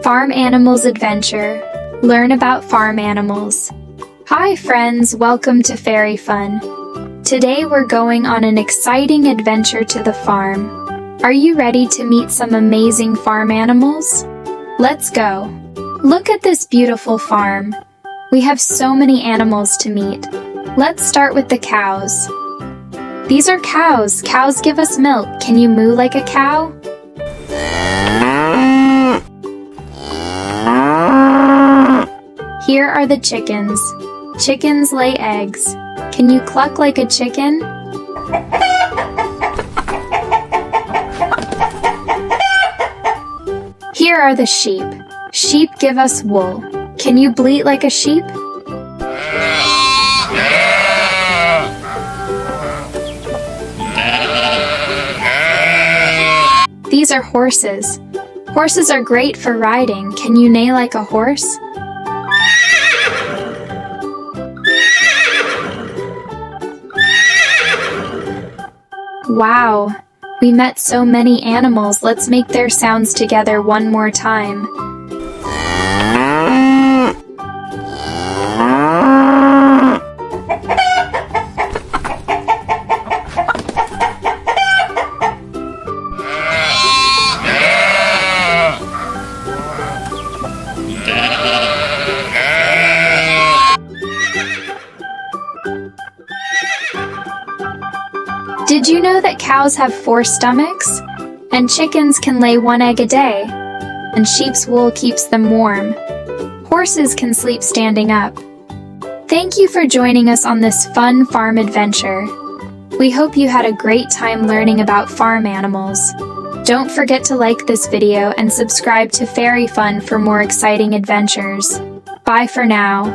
Farm Animals Adventure. Learn about farm animals. Hi friends, welcome to Fairy Fun. Today we're going on an exciting adventure to the farm. Are you ready to meet some amazing farm animals? Let's go. Look at this beautiful farm. We have so many animals to meet. Let's start with the cows. These are cows. Cows give us milk. Can you moo like a cow? Here are the chickens. Chickens lay eggs. Can you cluck like a chicken? Here are the sheep. Sheep give us wool. Can you bleat like a sheep? These are horses. Horses are great for riding. Can you neigh like a horse? Wow, we met so many animals. Let's make their sounds together one more time. Did you know that cows have 4 stomachs? And chickens can lay 1 egg a day. And sheep's wool keeps them warm. Horses can sleep standing up. Thank you for joining us on this fun farm adventure. We hope you had a great time learning about farm animals. Don't forget to like this video and subscribe to Fairy Fun for more exciting adventures. Bye for now.